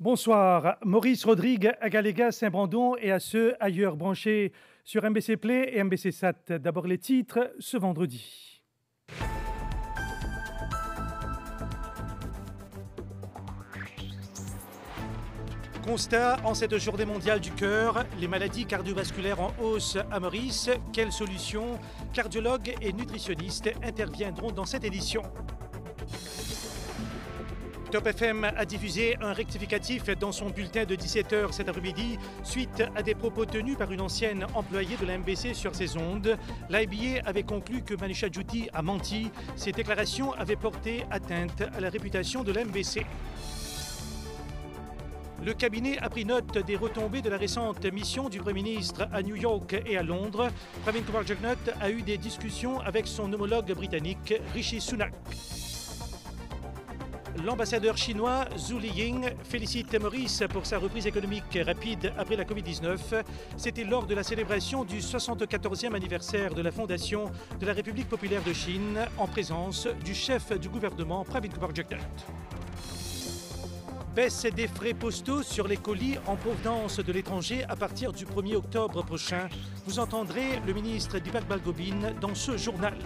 Bonsoir. Maurice Rodrigue à Galéga, Saint-Brandon et à ceux ailleurs branchés sur MBC Play et MBC Sat. D'abord les titres ce vendredi. Constat en cette journée mondiale du cœur, les maladies cardiovasculaires en hausse à Maurice. Quelles solutions? Cardiologues et nutritionnistes interviendront dans cette édition. Top FM a diffusé un rectificatif dans son bulletin de 17h cet après-midi suite à des propos tenus par une ancienne employée de la MBC sur ses ondes. L'IBA avait conclu que Manisha Juti a menti. Ses déclarations avaient porté atteinte à la réputation de la MBC. Le cabinet a pris note des retombées de la récente mission du Premier ministre à New York et à Londres. Pravin Kumar Jugnauth a eu des discussions avec son homologue britannique, Rishi Sunak. L'ambassadeur chinois Zhu Liying félicite Maurice pour sa reprise économique rapide après la Covid-19. C'était lors de la célébration du 74e anniversaire de la fondation de la République populaire de Chine, en présence du chef du gouvernement Pravin Kumar Jugnauth. Baisse des frais postaux sur les colis en provenance de l'étranger à partir du 1er octobre prochain. Vous entendrez le ministre Deepak Balgobin dans ce journal.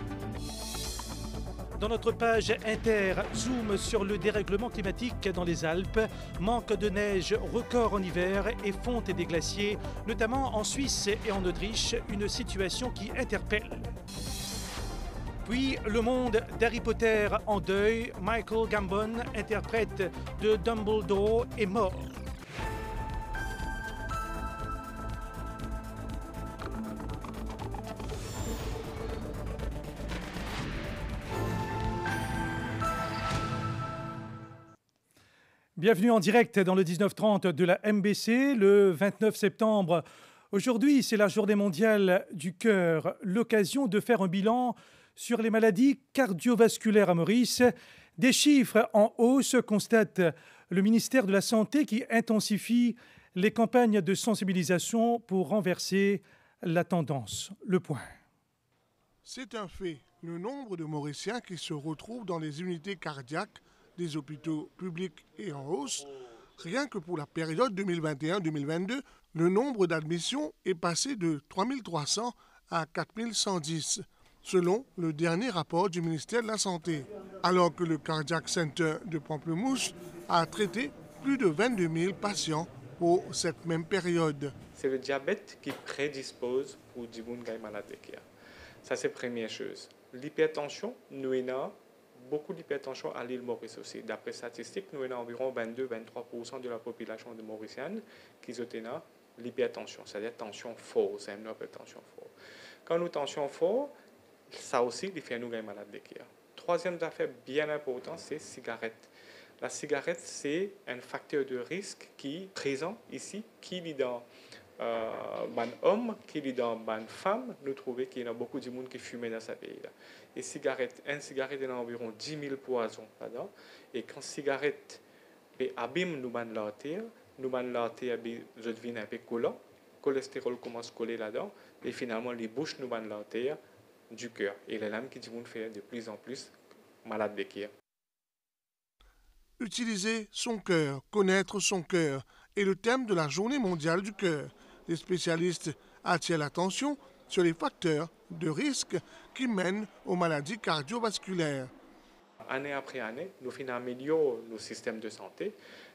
Dans notre page Inter, zoom sur le dérèglement climatique dans les Alpes. Manque de neige, record en hiver et fonte des glaciers, notamment en Suisse et en Autriche, une situation qui interpelle. Puis, le monde d'Harry Potter en deuil. Michael Gambon, interprète de Dumbledore, est mort. Bienvenue en direct dans le 19h30 de la MBC, le 29 septembre. Aujourd'hui, c'est la journée mondiale du cœur, l'occasion de faire un bilan sur les maladies cardiovasculaires à Maurice. Des chiffres en hausse, constate le ministère de la Santé qui intensifie les campagnes de sensibilisation pour renverser la tendance. Le point. C'est un fait. Le nombre de Mauriciens qui se retrouvent dans les unités cardiaques des hôpitaux publics est en hausse. Rien que pour la période 2021-2022, le nombre d'admissions est passé de 3300 à 4110, selon le dernier rapport du ministère de la Santé. Alors que le Cardiac Center de Pamplemousse a traité plus de 22 000 patients pour cette même période. C'est le diabète qui prédispose pour des gens malades. Ça, c'est la première chose. L'hypertension, nous avons beaucoup d'hypertension à l'île Maurice aussi. D'après statistiques, nous avons environ 22-23% de la population de Mauricienne qui ont l'hypertension, c'est-à-dire tension forte, c'est une hypertension forte. Quand nous avons tension forte, ça aussi, il fait nous malades de cœur. Troisième affaire bien importante, c'est la cigarette. La cigarette, c'est un facteur de risque qui est présent ici, qui est dans les hommes, qui est dans les femmes. Nous trouvons qu'il y a beaucoup de monde qui fument dans ce pays-là. Et une cigarette, il y a environ 10 000 poisons là-dedans. Et quand la cigarette abîme l'artère, l'artère devient un peu collant. Le cholestérol commence à coller là-dedans. Et finalement, les bouches l'artère du cœur. Et les lames qui vont faire de plus en plus malades de cœur. Utiliser son cœur, connaître son cœur est le thème de la Journée mondiale du cœur. Les spécialistes attirent l'attention sur les facteurs de risque qui mènent aux maladies cardiovasculaires. Année après année, nous améliorons nos systèmes de santé.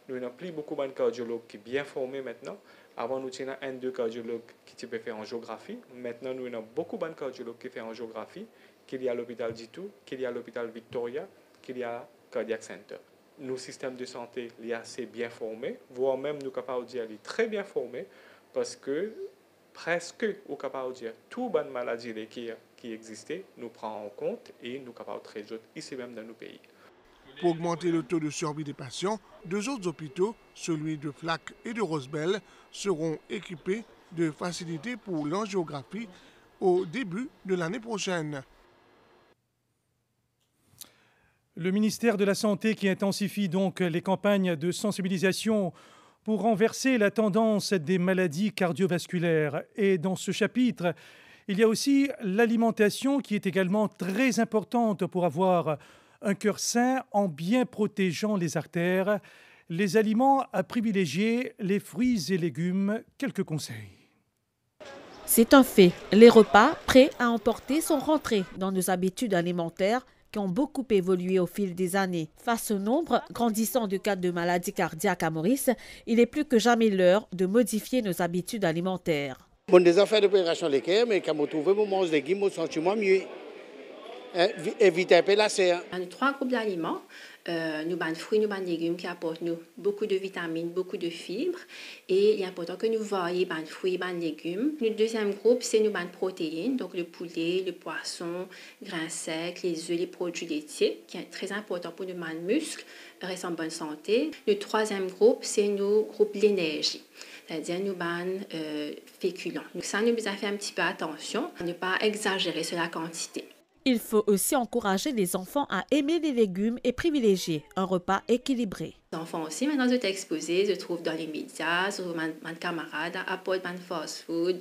Nous avons plus beaucoup de cardiologues qui sont bien formés maintenant. Avant, nous avions un, deux cardiologues qui peuvent faire en géographie. Maintenant, nous avons beaucoup de cardiologues qui font en géographie, qu'il y a à l'hôpital Jitu, qu'il y a à l'hôpital Victoria, qu'il y a Cardiac Center. Nos systèmes de santé sont assez bien formés, voire même nous sommes capables de dire qu'ils sont très bien formés, parce que presque, nous sommes capables de dire toutes les maladies qui existaient, nous prenons en compte et nous sommes capables de traiter ici même dans nos pays. Pour augmenter le taux de survie des patients, deux autres hôpitaux, celui de Flac et de Rosebel, seront équipés de facilités pour l'angiographie au début de l'année prochaine. Le ministère de la Santé qui intensifie donc les campagnes de sensibilisation pour renverser la tendance des maladies cardiovasculaires. Et dans ce chapitre, il y a aussi l'alimentation qui est également très importante pour avoir un cœur sain en bien protégeant les artères. Les aliments à privilégier, les fruits et légumes, quelques conseils. C'est un fait. Les repas prêts à emporter sont rentrés dans nos habitudes alimentaires qui ont beaucoup évolué au fil des années. Face au nombre grandissant de cas de maladies cardiaques à Maurice, il est plus que jamais l'heure de modifier nos habitudes alimentaires. Bon, des affaires d'opération l'équerre, mais quand je trouve mon légumes, je sens mieux. Éviter un peu la serre. Dans les 3 groupes d'aliments, nous avons des fruits, nous avons des légumes qui apportent nous beaucoup de vitamines, beaucoup de fibres. Et il est important que nous voyions les fruits et les légumes. Le deuxième groupe, c'est nous avons protéines, donc le poulet, le poisson, grains secs, les œufs, les produits laitiers, qui est très important pour nous les muscles, rester en bonne santé. Le troisième groupe, c'est nous groupe l'énergie. C'est-à-dire nous avons féculents. Donc ça, nous devons faire un petit peu attention à ne pas exagérer sur la quantité. Il faut aussi encourager les enfants à aimer les légumes et privilégier un repas équilibré. Les enfants aussi, maintenant, sont exposés, se trouvent dans les médias, sur mes camarades, apportent des fast-food,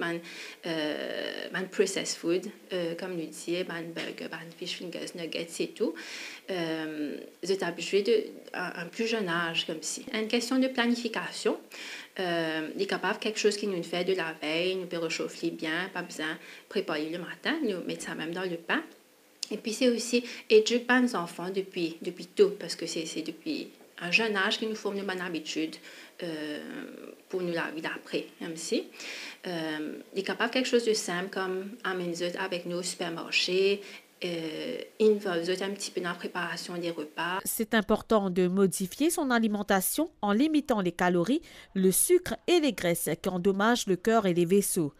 des processed food, comme nous dit, des burgers, des fish fingers, nuggets et tout. Ils sont habitués à un plus jeune âge, comme si. Une question de planification. Il est capable de quelque chose qui nous fait de la veille, nous peut réchauffer bien, pas besoin de préparer le matin, nous mettre ça même dans le pain. Et puis c'est aussi éduquer les enfants depuis tôt, parce que c'est depuis un jeune âge qu'ils nous forment une bonne habitude pour nous la vie d'après. Même si il est capable de quelque chose de simple comme amener avec nous au supermarché, involver un petit peu dans la préparation des repas. C'est important de modifier son alimentation en limitant les calories, le sucre et les graisses qui endommagent le cœur et les vaisseaux.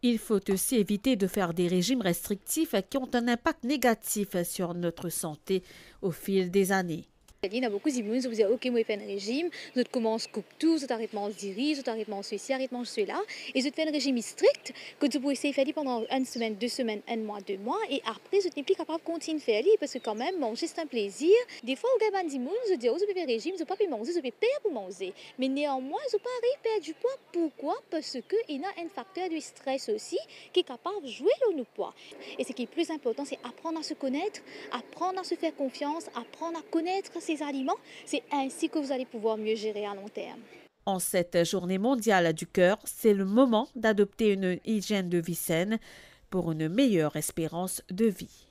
Il faut aussi éviter de faire des régimes restrictifs qui ont un impact négatif sur notre santé au fil des années. Il y a beaucoup de gens qui disent ok, moi je fais un régime, je commence coupe tout, je arrête manger du riz, je arrête manger ceci, arrête manger cela, et je fais un régime strict que tu peux essayer de faire pendant 1 semaine, 2 semaines, 1 mois, 2 mois, et après je n'es plus capable de continuer de faire parce que quand même manger c'est un plaisir. Des fois, au gars des gens, je dis oh je peux faire un régime, je peux pas manger, je peux payer pour manger, mais néanmoins je peux arriver à perdre du poids. Pourquoi? Parce que il y a un facteur de stress aussi qui est capable de jouer le poids. Et ce qui est plus important, c'est apprendre à se connaître, apprendre à se faire confiance, apprendre à connaître ses aliments, c'est ainsi que vous allez pouvoir mieux gérer à long terme. En cette journée mondiale du cœur, c'est le moment d'adopter une hygiène de vie saine pour une meilleure espérance de vie.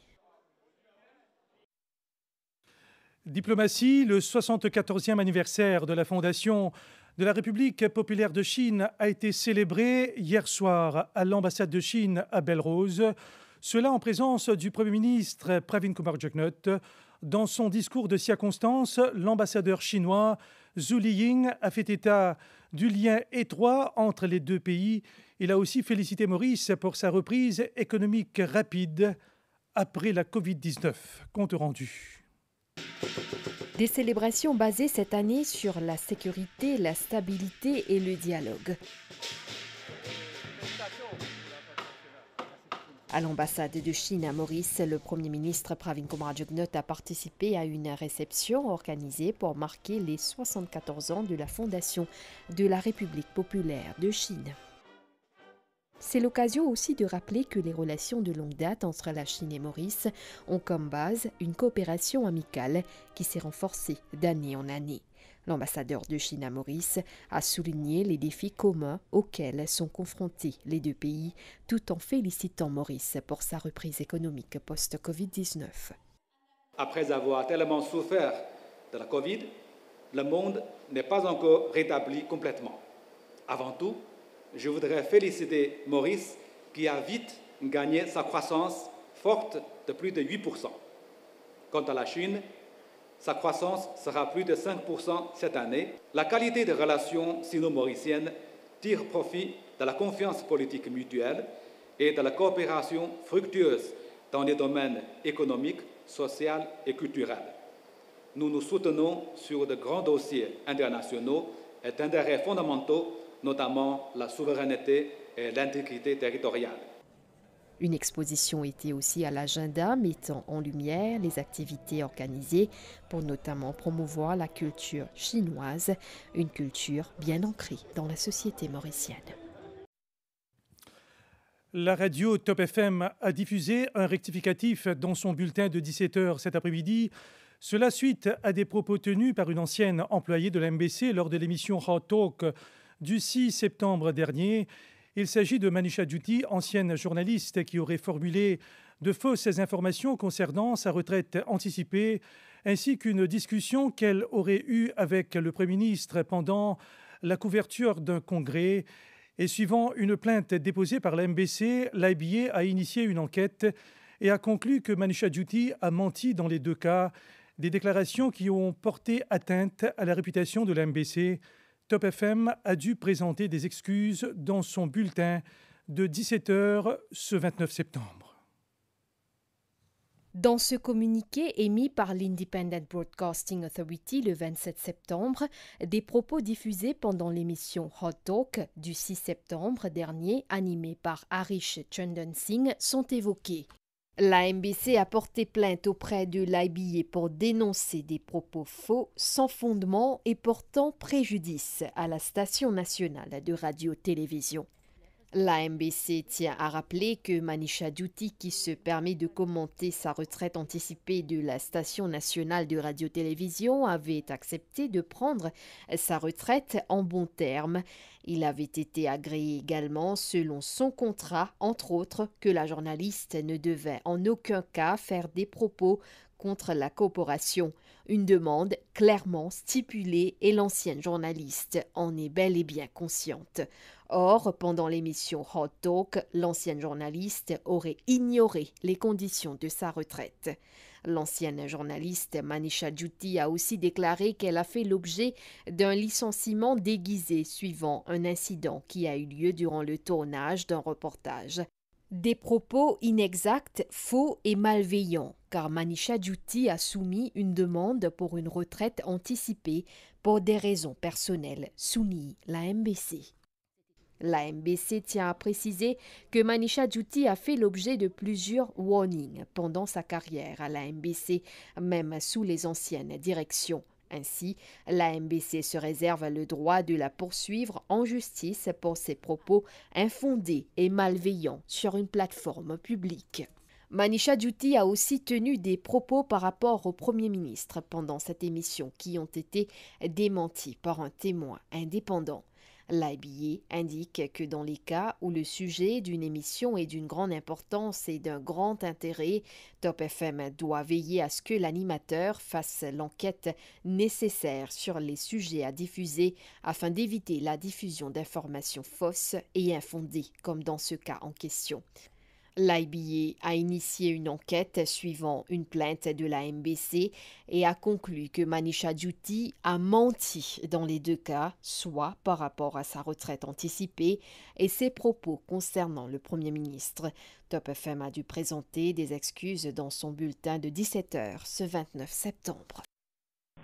Diplomatie, le 74e anniversaire de la fondation de la République populaire de Chine a été célébré hier soir à l'ambassade de Chine à Belle-Rose. Cela en présence du Premier ministre Pravin Kumar-Jugnauth. Dans son discours de circonstance, l'ambassadeur chinois Zhu Liying a fait état du lien étroit entre les deux pays. Il a aussi félicité Maurice pour sa reprise économique rapide après la Covid-19. Compte rendu. Des célébrations basées cette année sur la sécurité, la stabilité et le dialogue. À l'ambassade de Chine à Maurice, le Premier ministre Pravin Kumar-Jugnauth a participé à une réception organisée pour marquer les 74 ans de la fondation de la République populaire de Chine. C'est l'occasion aussi de rappeler que les relations de longue date entre la Chine et Maurice ont comme base une coopération amicale qui s'est renforcée d'année en année. L'ambassadeur de Chine à Maurice a souligné les défis communs auxquels sont confrontés les deux pays, tout en félicitant Maurice pour sa reprise économique post-Covid-19. Après avoir tellement souffert de la Covid, le monde n'est pas encore rétabli complètement. Avant tout, je voudrais féliciter Maurice qui a vite gagné sa croissance forte de plus de 8%. Quant à la Chine, sa croissance sera plus de 5% cette année. La qualité des relations sino-mauriciennes tire profit de la confiance politique mutuelle et de la coopération fructueuse dans les domaines économiques, sociaux et culturels. Nous nous soutenons sur de grands dossiers internationaux et d'intérêts fondamentaux, notamment la souveraineté et l'intégrité territoriale. Une exposition était aussi à l'agenda mettant en lumière les activités organisées pour notamment promouvoir la culture chinoise, une culture bien ancrée dans la société mauricienne. La radio Top FM a diffusé un rectificatif dans son bulletin de 17h cet après-midi. Cela suite à des propos tenus par une ancienne employée de la MBC lors de l'émission Hot Talk du 6 septembre dernier. Il s'agit de Manisha Juti, ancienne journaliste qui aurait formulé de fausses informations concernant sa retraite anticipée, ainsi qu'une discussion qu'elle aurait eue avec le Premier ministre pendant la couverture d'un congrès. Et suivant une plainte déposée par la MBC, l'IBA a initié une enquête et a conclu que Manisha Juti a menti dans les deux cas, des déclarations qui ont porté atteinte à la réputation de la MBC. Top FM a dû présenter des excuses dans son bulletin de 17h ce 29 septembre. Dans ce communiqué émis par l'Independent Broadcasting Authority le 27 septembre, des propos diffusés pendant l'émission Hot Talk du 6 septembre dernier, animée par Harish Chandan Singh, sont évoqués. La MBC a porté plainte auprès de l'IBA pour dénoncer des propos faux, sans fondement et portant préjudice à la station nationale de radio-télévision. La MBC tient à rappeler que Manisha Juti, qui se permet de commenter sa retraite anticipée de la station nationale de radio-télévision, avait accepté de prendre sa retraite en bons termes. Il avait été agréé également, selon son contrat, entre autres, que la journaliste ne devait en aucun cas faire des propos contre la corporation. Une demande clairement stipulée et l'ancienne journaliste en est bel et bien consciente. Or, pendant l'émission Hot Talk, l'ancienne journaliste aurait ignoré les conditions de sa retraite. L'ancienne journaliste Manisha Juti a aussi déclaré qu'elle a fait l'objet d'un licenciement déguisé suivant un incident qui a eu lieu durant le tournage d'un reportage. Des propos inexacts, faux et malveillants, car Manisha Juti a soumis une demande pour une retraite anticipée pour des raisons personnelles, souligne la MBC. La MBC tient à préciser que Manisha Juti a fait l'objet de plusieurs warnings pendant sa carrière à la MBC, même sous les anciennes directions. Ainsi, la MBC se réserve le droit de la poursuivre en justice pour ses propos infondés et malveillants sur une plateforme publique. Manisha Juti a aussi tenu des propos par rapport au Premier ministre pendant cette émission qui ont été démentis par un témoin indépendant. L'IBA indique que dans les cas où le sujet d'une émission est d'une grande importance et d'un grand intérêt, Top FM doit veiller à ce que l'animateur fasse l'enquête nécessaire sur les sujets à diffuser afin d'éviter la diffusion d'informations fausses et infondées, comme dans ce cas en question. L'IBA a initié une enquête suivant une plainte de la MBC et a conclu que Manisha Juti a menti dans les deux cas, soit par rapport à sa retraite anticipée et ses propos concernant le Premier ministre. Top FM a dû présenter des excuses dans son bulletin de 17h ce 29 septembre.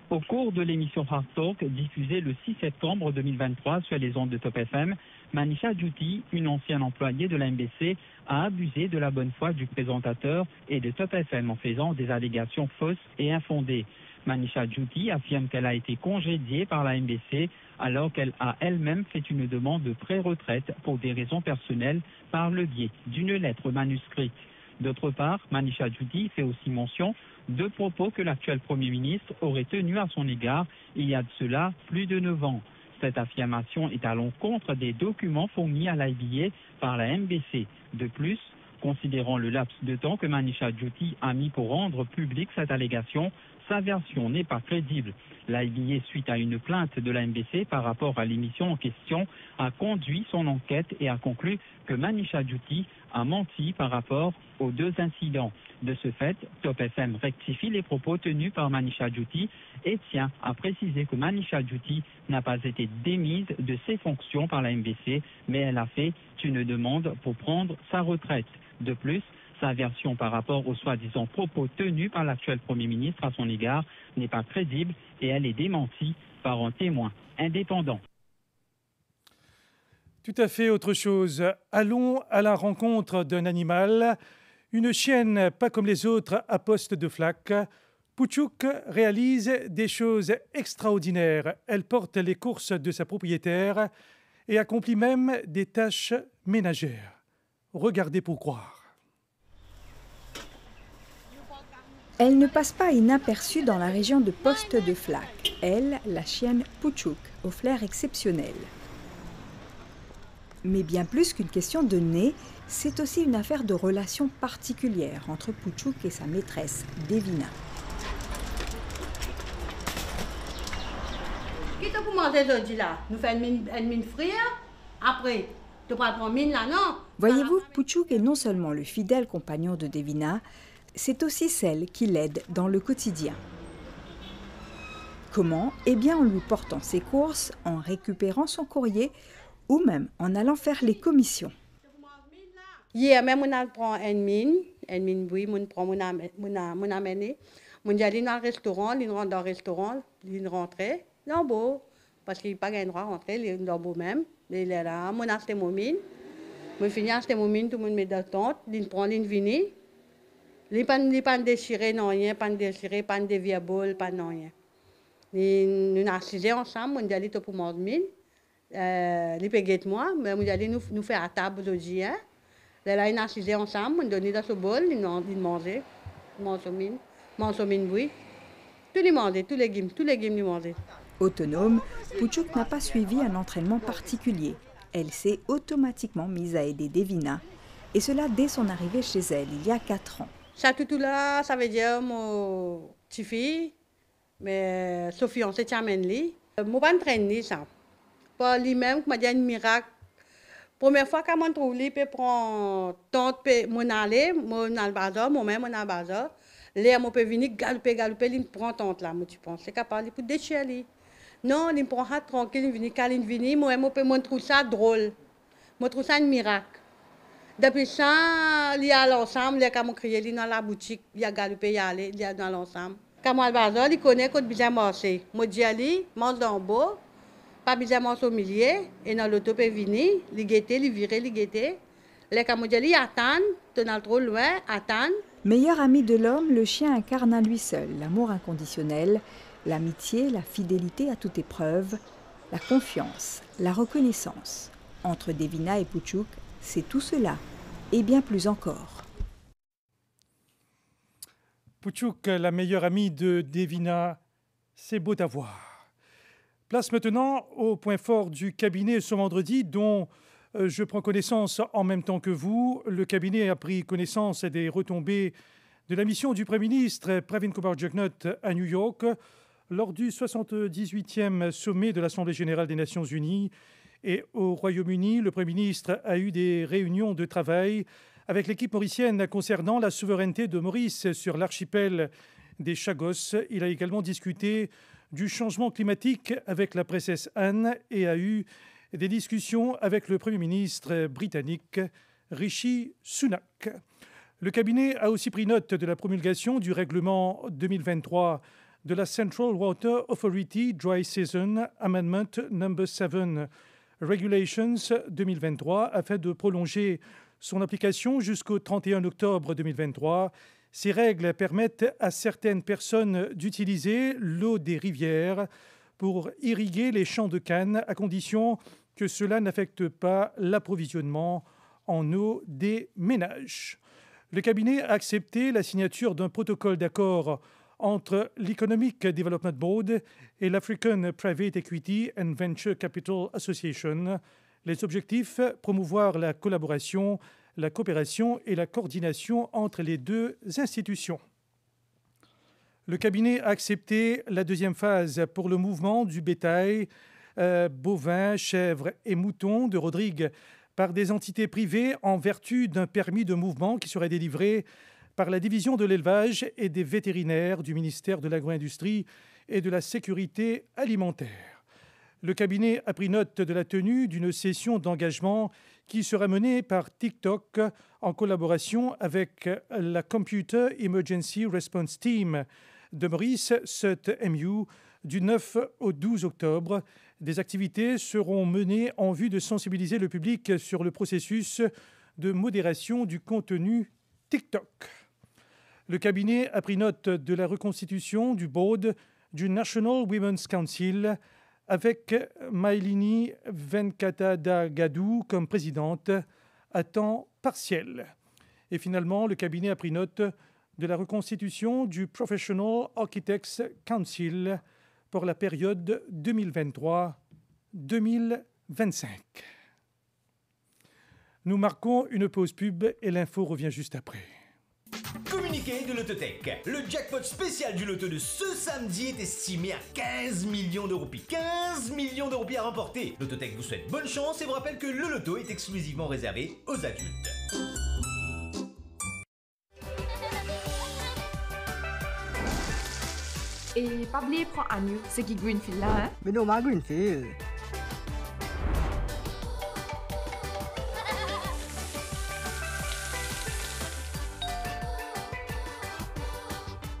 Au cours de l'émission Hot Talk, diffusée le 6 septembre 2023 sur les ondes de Top FM, Manisha Juti, une ancienne employée de la MBC, a abusé de la bonne foi du présentateur et de Top FM en faisant des allégations fausses et infondées. Manisha Juti affirme qu'elle a été congédiée par la MBC alors qu'elle a elle-même fait une demande de pré-retraite pour des raisons personnelles par le biais d'une lettre manuscrite. D'autre part, Manisha Juti fait aussi mention de propos que l'actuel Premier ministre aurait tenus à son égard il y a de cela plus de 9 ans. Cette affirmation est à l'encontre des documents fournis à l'IBA par la MBC. De plus, considérant le laps de temps que Manisha Juti a mis pour rendre publique cette allégation, sa version n'est pas crédible. L'IBA, suite à une plainte de la MBC par rapport à l'émission en question, a conduit son enquête et a conclu que Manisha Juti a menti par rapport aux deux incidents. De ce fait, Top FM rectifie les propos tenus par Manisha Juti et tient à préciser que Manisha Juti n'a pas été démise de ses fonctions par la MBC, mais elle a fait une demande pour prendre sa retraite. De plus, sa version par rapport aux soi-disant propos tenus par l'actuel Premier ministre à son égard n'est pas crédible et elle est démentie par un témoin indépendant. Tout à fait autre chose. Allons à la rencontre d'un animal. Une chienne pas comme les autres à poste de flaque. Pouchouk réalise des choses extraordinaires. Elle porte les courses de sa propriétaire et accomplit même des tâches ménagères. Regardez pour croire. Elle ne passe pas inaperçue dans la région de Poste de Flac. Elle, la chienne Puchuk, au flair exceptionnel. Mais bien plus qu'une question de nez, c'est aussi une affaire de relation particulière entre Puchuk et sa maîtresse, Devina. Qu'est-ce que vous mangez aujourd'hui là? Nous faisons une mine frite, après, tu prends une mine là, non? Voyez-vous, Puchuk est non seulement le fidèle compagnon de Devina, c'est aussi celle qui l'aide dans le quotidien. Comment? Eh bien en lui portant ses courses, en récupérant son courrier ou même en allant faire les commissions. Hier même, on prend une mine, oui, on prend mon amené. On y allait dans le restaurant, on rentre dans le restaurant, on rentre, non beau, parce qu'il n'y a pas de droit à rentrer, il est beau même. Il est là, on a acheté mon mine. On finit acheter mon mine, tout le monde met dans tente, on prend une vini. Il n'est pas déchiré, non rien, pas déchiré, pas de viabole, pas non rien. Nous avons assisé ensemble, on y allait pour mon mine. Les péguettes moi, mais on y allait nous faire à table aujourd'hui. Hein? Là, ils ont assisé ensemble, on donnait dans ce bol, ils mangeaient, mangeaient oui. Tous les légumes, ils mangeaient. Autonome, Puchuk n'a pas suivi un entraînement particulier. Elle s'est automatiquement mise à aider Devina, et cela dès son arrivée chez elle, il y a 4 ans. Ça tout là, ça veut dire mon petite fille, mais Sophie, on s'est amené. Moi, pas entraîné ça. Pas lui-même, qui m'a dit un miracle. Première fois que je trouve lui, peut prendre tante, mon aller, mon albazar, moi-même, mon albazar. L'air, mon peut venir galoper, il prend tante là, moi, tu penses. C'est capable, il peut déchirer. Non, il prend tranquille, il vient, quand il vient, moi, je trouve ça drôle. Je trouve ça un miracle. Depuis ça, il y a l'ensemble, il y a comme crié, il est dans la boutique, il y a galopé, il y a dans l'ensemble. Quand moi, albazar, il connaît qu'on bien marcher. Moi, je dis à lui, mange dans le beau. Pas besoin de au milieu, et dans l'auto peut venir, les guetter, les virer, les guetter. Les camodjali attendent, tu n'as trop loin, attendent. Meilleur ami de l'homme, le chien incarne à lui seul l'amour inconditionnel, l'amitié, la fidélité à toute épreuve, la confiance, la reconnaissance. Entre Devina et Puchuk, c'est tout cela, et bien plus encore. Puchuk, la meilleure amie de Devina, c'est beau d'avoir. Place maintenant au point fort du cabinet ce vendredi dont je prends connaissance en même temps que vous. Le cabinet a pris connaissance des retombées de la mission du Premier ministre Pravin Kumar-Jugnauth à New York lors du 78e sommet de l'Assemblée générale des Nations unies. Et au Royaume-Uni, le Premier ministre a eu des réunions de travail avec l'équipe mauricienne concernant la souveraineté de Maurice sur l'archipel des Chagos. Il a également discuté du changement climatique avec la princesse Anne et a eu des discussions avec le Premier ministre britannique Rishi Sunak. Le cabinet a aussi pris note de la promulgation du règlement 2023 de la Central Water Authority Dry Season Amendment No. 7 Regulations 2023 afin de prolonger son application jusqu'au 31 octobre 2023. Ces règles permettent à certaines personnes d'utiliser l'eau des rivières pour irriguer les champs de canne à condition que cela n'affecte pas l'approvisionnement en eau des ménages. Le cabinet a accepté la signature d'un protocole d'accord entre l'Economic Development Board et l'African Private Equity and Venture Capital Association. Les objectifs, promouvoir la collaboration, la coopération et la coordination entre les deux institutions. Le cabinet a accepté la deuxième phase pour le mouvement du bétail, bovins, chèvres et moutons de Rodrigue par des entités privées en vertu d'un permis de mouvement qui serait délivré par la division de l'élevage et des vétérinaires du ministère de l'Agro-Industrie et de la Sécurité alimentaire. Le cabinet a pris note de la tenue d'une session d'engagement qui sera menée par TikTok en collaboration avec la Computer Emergency Response Team de Maurice, CETMU, du 9 au 12 octobre. Des activités seront menées en vue de sensibiliser le public sur le processus de modération du contenu TikTok. Le cabinet a pris note de la reconstitution du board du National Women's Council avec Mailini Venkatadagadu comme présidente à temps partiel. Et finalement, le cabinet a pris note de la reconstitution du Professional Architects Council pour la période 2023-2025. Nous marquons une pause pub et l'info revient juste après. Communiqué de l'Autotech. Le jackpot spécial du loto de ce samedi est estimé à 15 millions de roupies. 15 millions de roupies à remporter. L'Autotech vous souhaite bonne chance et vous rappelle que le loto est exclusivement réservé aux adultes. Et pas oublier prend Anu, c'est qui Greenfield là, hein? Mais non, ma Greenfield.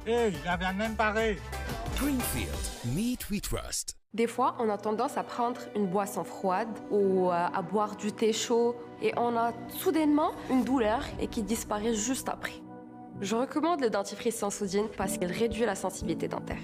Hey, la viande même pareil. Greenfield, meat we trust. Des fois, on a tendance à prendre une boisson froide ou à boire du thé chaud et on a soudainement une douleur et qui disparaît juste après. Je recommande le dentifrice sans sodine parce qu'il réduit la sensibilité dentaire.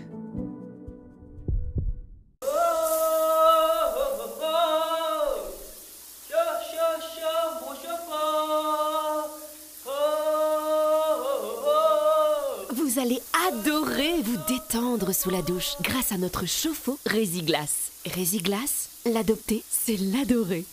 Vous allez adorer vous détendre sous la douche grâce à notre chauffe-eau Résiglace. Résiglace, l'adopter, c'est l'adorer.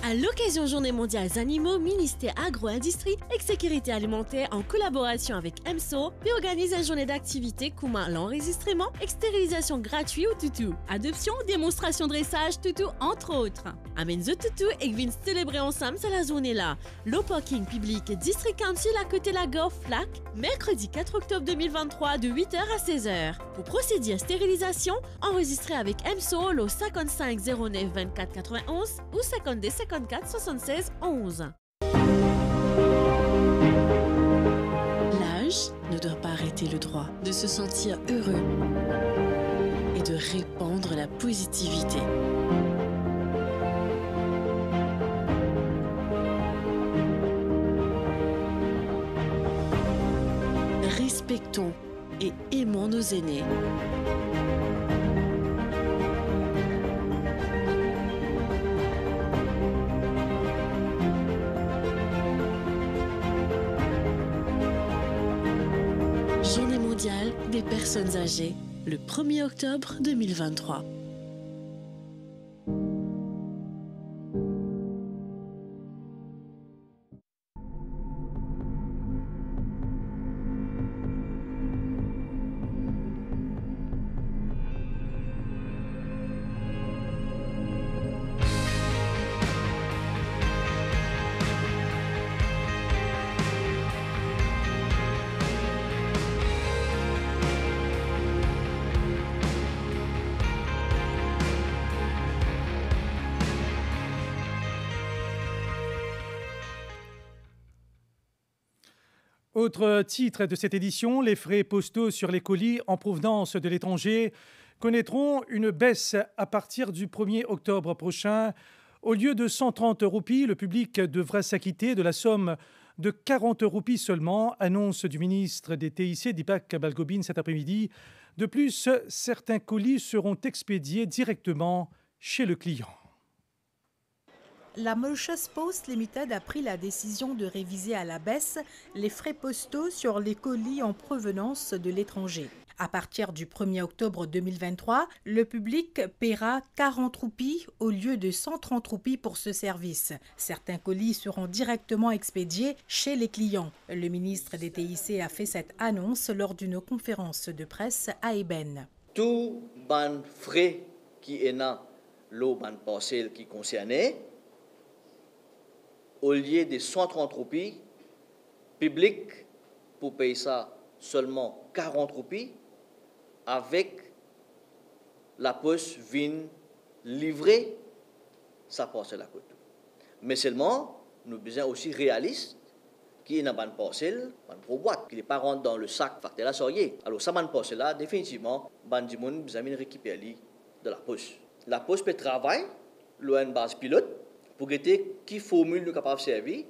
À l'occasion Journée mondiale des animaux, ministère Agro-Industrie et Sécurité alimentaire en collaboration avec EMSO puis organise une journée d'activité comme l'enregistrement et stérilisation gratuite au toutou, adoption, démonstration dressage toutou entre autres. Amène the toutou et viens célébrer ensemble cette journée-là. Le parking public District Council à côté de la gare Flac, mercredi 4 octobre 2023 de 8h à 16h. Pour procéder à stérilisation, enregistrez avec EMSO le 55 09 24 91 ou 52 54 76 11. L'âge ne doit pas arrêter le droit de se sentir heureux et de répandre la positivité. Respectons et aimons nos aînés. Journée mondiale des personnes âgées, le 1er octobre 2023. Autre titre de cette édition, les frais postaux sur les colis en provenance de l'étranger connaîtront une baisse à partir du 1er octobre prochain. Au lieu de 130 roupies, le public devra s'acquitter de la somme de 40 roupies seulement, annonce du ministre des TIC, Deepak Balgobin, cet après-midi. De plus, certains colis seront expédiés directement chez le client. La Mauritius Post Limited a pris la décision de réviser à la baisse les frais postaux sur les colis en provenance de l'étranger. À partir du 1er octobre 2023, le public paiera 40 roupies au lieu de 130 roupies pour ce service. Certains colis seront directement expédiés chez les clients. Le ministre des TIC a fait cette annonce lors d'une conférence de presse à Eben. Tout ban frais qui est dans le ban parcelle qui concernait, au lieu de 130 roupies, public pour payer ça seulement 40 roupies, avec la poste vient livrer sa parcelle à côté. Mais seulement, nous avons besoin aussi réaliste, qui est dans la parcelle, pour boîte, qui n'est pas rentré dans le sac, facteur la soirée. Alors, ça, la parcelle là, définitivement, nous avons besoin de récupérer de la poste. La poste peut travailler, une base pilote, pour voir qui formule nous capable de servir,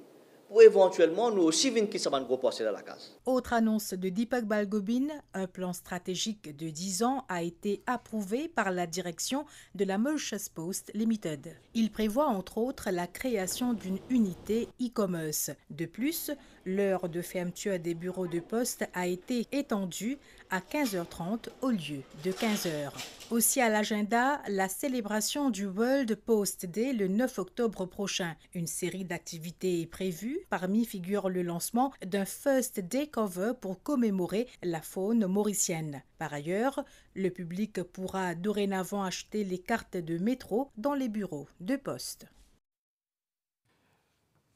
pour éventuellement nous aussi venir qui s'en gros passer dans la case. Autre annonce de Deepak Balgobin, un plan stratégique de 10 ans a été approuvé par la direction de la Mauritius Post Limited. Il prévoit entre autres la création d'une unité e-commerce. De plus, l'heure de fermeture des bureaux de poste a été étendue à 15h30 au lieu de 15h. Aussi à l'agenda, la célébration du World Post Day le 9 octobre prochain. Une série d'activités est prévue. Parmi figure le lancement d'un First Day Cover pour commémorer la faune mauricienne. Par ailleurs, le public pourra dorénavant acheter les cartes de métro dans les bureaux de poste.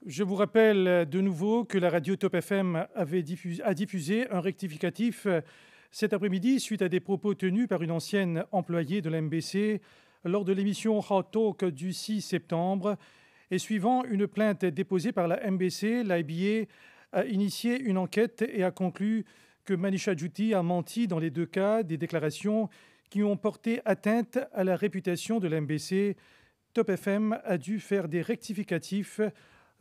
Je vous rappelle de nouveau que la radio Top FM a diffusé un rectificatif cet après-midi suite à des propos tenus par une ancienne employée de la MBC lors de l'émission Hot Talk du 6 septembre. Et suivant une plainte déposée par la MBC, l'IBA a initié une enquête et a conclu que Manisha Juti a menti dans les deux cas des déclarations qui ont porté atteinte à la réputation de la MBC. Top FM a dû faire des rectificatifs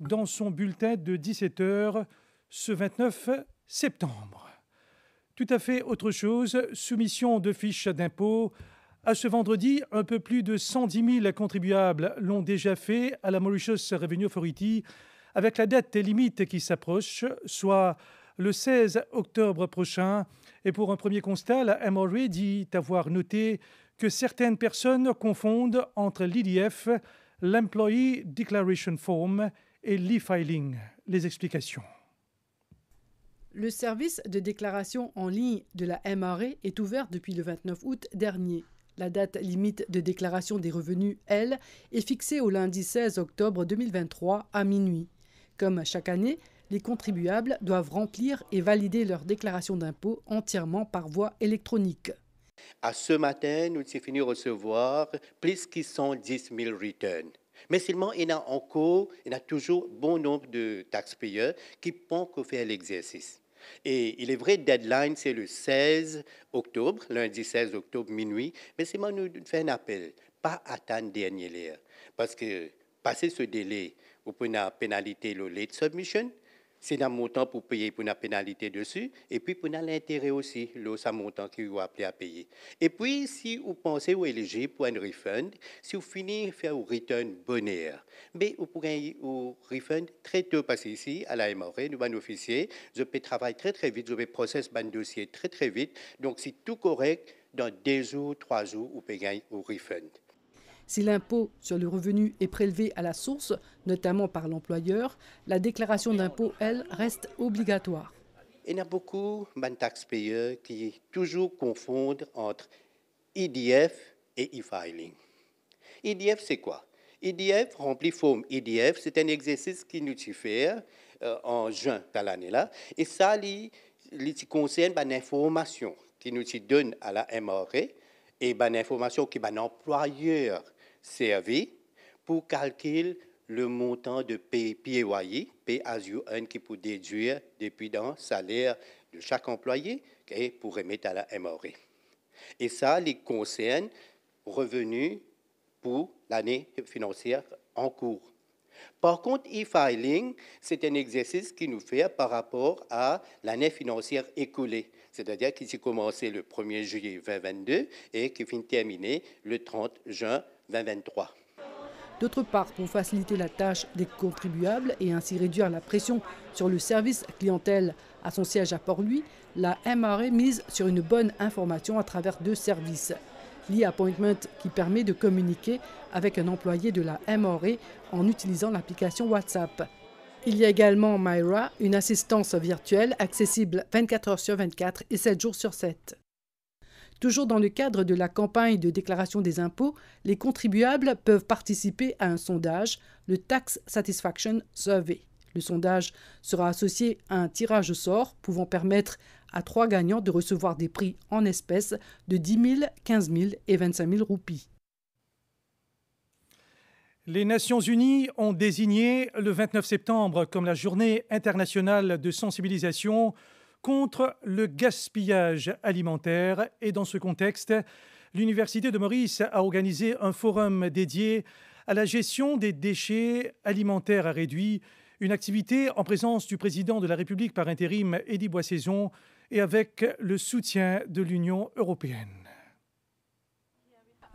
dans son bulletin de 17h ce 29 septembre. Tout à fait autre chose, soumission de fiches d'impôt. À ce vendredi, un peu plus de 110 000 contribuables l'ont déjà fait à la Mauritius Revenue Authority avec la date limite qui s'approche, soit le 16 octobre prochain. Et pour un premier constat, la MRA dit avoir noté que certaines personnes confondent entre l'EDF, l'Employee Declaration Form et l'e-filing. Les explications. Le service de déclaration en ligne de la MRA est ouvert depuis le 29 août dernier. La date limite de déclaration des revenus, elle, est fixée au lundi 16 octobre 2023 à minuit. Comme chaque année, les contribuables doivent remplir et valider leur déclaration d'impôt entièrement par voie électronique. À ce matin, nous avons fini de recevoir plus de 110 000 returns. Mais seulement, il y a toujours bon nombre de taxpayeurs qui pensent qu'on fait l'exercice. Et il est vrai, deadline, c'est le 16 octobre, lundi 16 octobre, minuit. Mais seulement, nous faisons un appel, pas attendre dernière heure. Parce que, passer ce délai, vous pouvez une pénalité, le late submission, c'est un montant pour payer pour une pénalité dessus, et puis pour l'intérêt aussi, c'est un montant que vous appelez à payer. Et puis, si vous pensez vous éligible pour un refund, si vous finissez de faire un return bonheur, mais vous pourrez un refund très tôt, parce qu'ici, à la MRA, nous, un officier, je peux travailler très très vite, je vais processer un dossier très très vite, donc c'est tout correct, dans 2 jours, 3 jours, vous pouvez gagner un refund. Si l'impôt sur le revenu est prélevé à la source, notamment par l'employeur, la déclaration d'impôt, elle, reste obligatoire. Il y a beaucoup de taxpayeurs qui toujours confondent entre EDF et e-filing. EDF, c'est quoi? EDF, rempli forme EDF, c'est un exercice qui nous fait en juin de l'année-là. Et ça, il concerne l'information qui nous donne à la MRA et l'information qui l'employeur servi pour calculer le montant de PAYE, Pay as you earn, qui peut déduire depuis dans le salaire de chaque employé et pour remettre à la MRA. Et ça, les concerne revenus pour l'année financière en cours. Par contre, e-filing, c'est un exercice qui nous fait par rapport à l'année financière écoulée, c'est-à-dire qui s'est commencé le 1er juillet 2022 et qui finit terminé le 30 juin 2023. D'autre part, pour faciliter la tâche des contribuables et ainsi réduire la pression sur le service clientèle à son siège à Port-Louis, la MRA mise sur une bonne information à travers 2 services. l'e-appointment qui permet de communiquer avec un employé de la MRA en utilisant l'application WhatsApp. Il y a également Myra, une assistance virtuelle accessible 24 heures sur 24 et 7 jours sur 7. Toujours dans le cadre de la campagne de déclaration des impôts, les contribuables peuvent participer à un sondage, le Tax Satisfaction Survey. Le sondage sera associé à un tirage au sort pouvant permettre à 3 gagnants de recevoir des prix en espèces de 10 000, 15 000 et 25 000 roupies. Les Nations Unies ont désigné le 29 septembre comme la journée internationale de sensibilisation contre le gaspillage alimentaire. Et dans ce contexte, l'Université de Maurice a organisé un forum dédié à la gestion des déchets alimentaires à réduit, Une activité en présence du président de la République par intérim, Eddy Boissezon, et avec le soutien de l'Union européenne.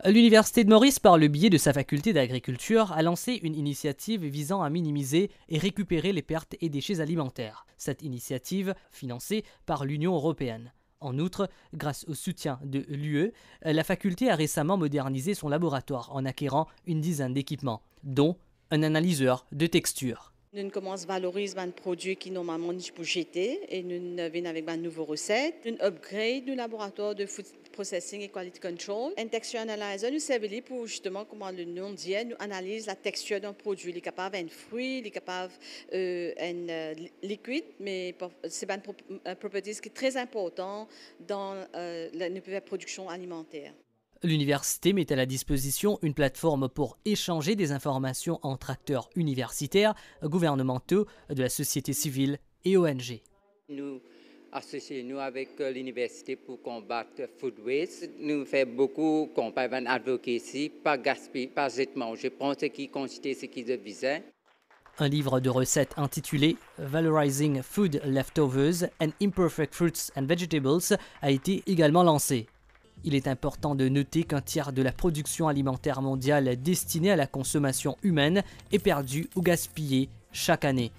L'Université de Maurice, par le biais de sa faculté d'agriculture, a lancé une initiative visant à minimiser et récupérer les pertes et déchets alimentaires. Cette initiative, financée par l'Union européenne. En outre, grâce au soutien de l'UE, la faculté a récemment modernisé son laboratoire en acquérant une dizaine d'équipements, dont un analyseur de texture. Nous commençons à valoriser les produits qui normalement ne peuvent jeter et nous venons avec de nouvelles recettes. Nous upgrade le laboratoire de food processing et quality control. Un texture analyzer nous sert pour justement, comme le nom dit, nous analyse la texture d'un produit. Il est capable d'un fruit, il est capable d'un liquide, mais c'est une propriété qui est très importante dans la production alimentaire. L'université met à la disposition une plateforme pour échanger des informations entre acteurs universitaires, gouvernementaux, de la société civile et ONG. Nous associons avec l'université pour combattre food waste. Nous faisons beaucoup de campagnes d'advocacy, pas gaspiller, pas jetement. Je pense que ce qui constitue ce qui devise. Un livre de recettes intitulé Valorizing Food Leftovers and Imperfect Fruits and Vegetables a été également lancé. Il est important de noter qu'un tiers de la production alimentaire mondiale destinée à la consommation humaine est perdue ou gaspillée chaque année.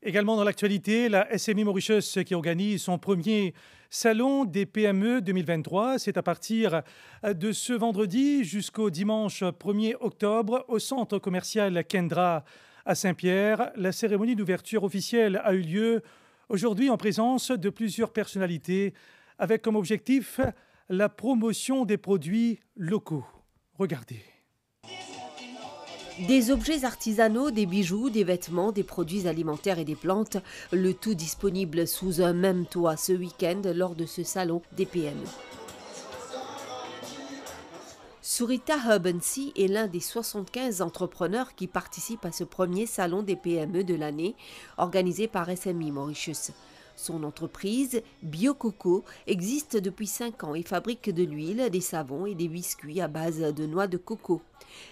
Également dans l'actualité, la SMI Mauritius qui organise son premier salon des PME 2023. C'est à partir de ce vendredi jusqu'au dimanche 1er octobre au centre commercial Kendra à Saint-Pierre. La cérémonie d'ouverture officielle a eu lieu aujourd'hui en présence de plusieurs personnalités avec comme objectif la promotion des produits locaux. Regardez. Des objets artisanaux, des bijoux, des vêtements, des produits alimentaires et des plantes, le tout disponible sous un même toit ce week-end lors de ce salon des PME. Surita Herbency est l'un des 75 entrepreneurs qui participent à ce premier salon des PME de l'année organisé par SMI Mauritius. Son entreprise, BioCoco, existe depuis 5 ans et fabrique de l'huile, des savons et des biscuits à base de noix de coco.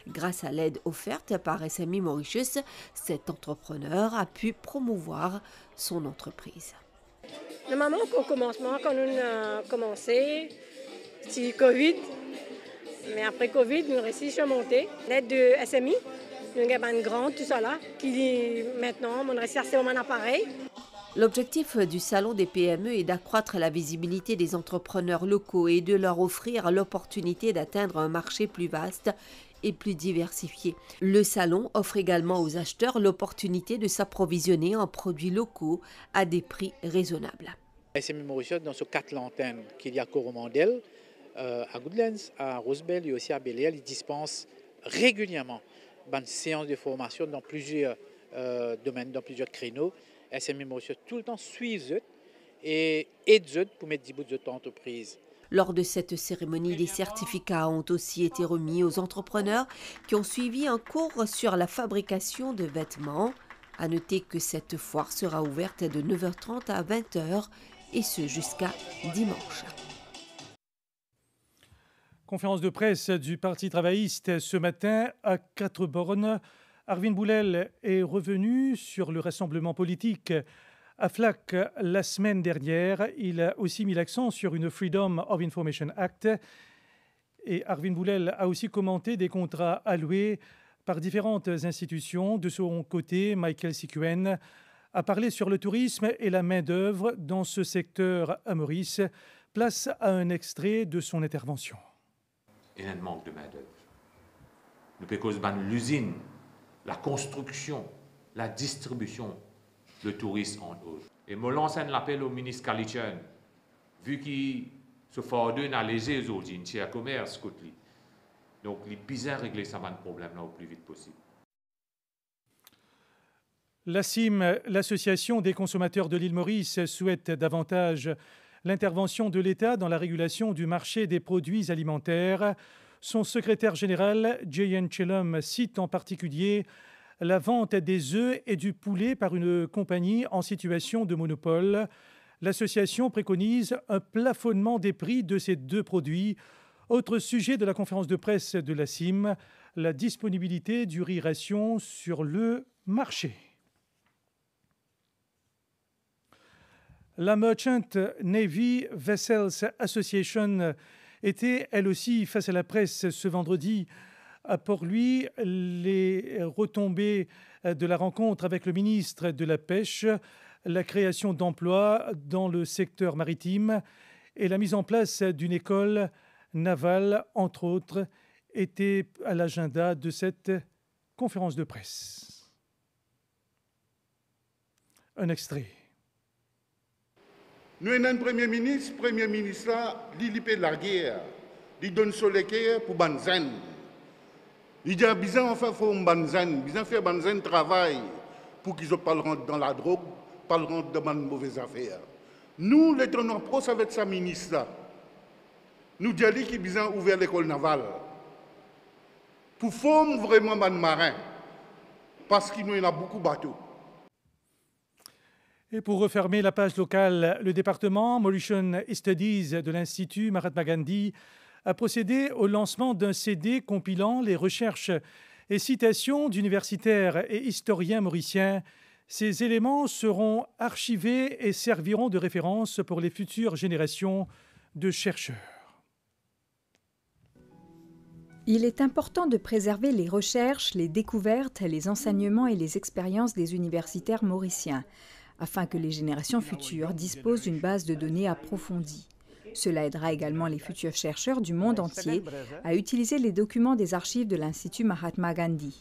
Grâce à l'aide offerte par SMI Mauritius, cet entrepreneur a pu promouvoir son entreprise. Normalement, au commencement, quand nous avons commencé, c'était Covid. Mais après Covid, nous réussissons à monter. L'aide de SMI, nous avons une grande, tout ça là, qui maintenant, on réussit à faire un appareil. L'objectif du Salon des PME est d'accroître la visibilité des entrepreneurs locaux et de leur offrir l'opportunité d'atteindre un marché plus vaste et plus diversifié. Le salon offre également aux acheteurs l'opportunité de s'approvisionner en produits locaux à des prix raisonnables. SMI Mauritius, dans ces 4 lanternes qu'il y a à Coromandel, à Goodlands, à Rosebel et aussi à Bel-Air, ils dispensent régulièrement une séance de formation dans plusieurs domaines, dans plusieurs créneaux. SMI Mauritius tout le temps suivent et aident pour mettre des bouts de entreprise. Lors de cette cérémonie, des certificats ont aussi été remis aux entrepreneurs qui ont suivi un cours sur la fabrication de vêtements. À noter que cette foire sera ouverte de 9h30 à 20h et ce jusqu'à dimanche. Conférence de presse du Parti travailliste ce matin à 4 bornes. Arvin Boulel est revenu sur le rassemblement politique à FLAC la semaine dernière. Il a aussi mis l'accent sur une Freedom of Information Act. Et Arvin Boulel a aussi commenté des contrats alloués par différentes institutions. De son côté, Michael Sikuen a parlé sur le tourisme et la main-d'œuvre dans ce secteur à Maurice. Place à un extrait de son intervention. Il y a un manque de main-d'œuvre. Nous pouvons l'usine, la construction, la distribution, le tourisme entre autres. Et je lance un appel au ministre Kalitchen, vu qu'il se fait d'analyser aujourd'hui une tiers commerce côté. Donc, il est bien régler ce problème-là au plus vite possible. La CIM, l'Association des consommateurs de l'île Maurice, souhaite davantage l'intervention de l'État dans la régulation du marché des produits alimentaires. Son secrétaire général, J.N. Chillum, cite en particulier la vente des œufs et du poulet par une compagnie en situation de monopole. L'association préconise un plafonnement des prix de ces deux produits. Autre sujet de la conférence de presse de la CIM, la disponibilité du riz ration sur le marché. La Merchant Navy Vessels Association était, elle aussi, face à la presse ce vendredi à Port-Louis. Les retombées de la rencontre avec le ministre de la Pêche, la création d'emplois dans le secteur maritime et la mise en place d'une école navale, entre autres, étaient à l'agenda de cette conférence de presse. Un extrait. Nous avons un premier ministre là, il fait la guerre, il donne sur les guerres pour Banzen. Il dit, bizarre, enfin, il faut Banzen, bizarre faire Banzen travail pour qu'ils ne rentrent dans la drogue, pas rentrent dans de mauvaises affaires. Nous, les tenants pros avec sa ministre là, nous disons qu'il a besoin ouvert l'école navale pour former vraiment les marins, parce qu'il y en a beaucoup de bateaux. Et pour refermer la page locale, le département Mauritian Studies de l'Institut Mahatma Gandhi a procédé au lancement d'un CD compilant les recherches et citations d'universitaires et historiens mauriciens. Ces éléments seront archivés et serviront de référence pour les futures générations de chercheurs. Il est important de préserver les recherches, les découvertes, les enseignements et les expériences des universitaires mauriciens, afin que les générations futures disposent d'une base de données approfondie. Cela aidera également les futurs chercheurs du monde entier à utiliser les documents des archives de l'Institut Mahatma Gandhi.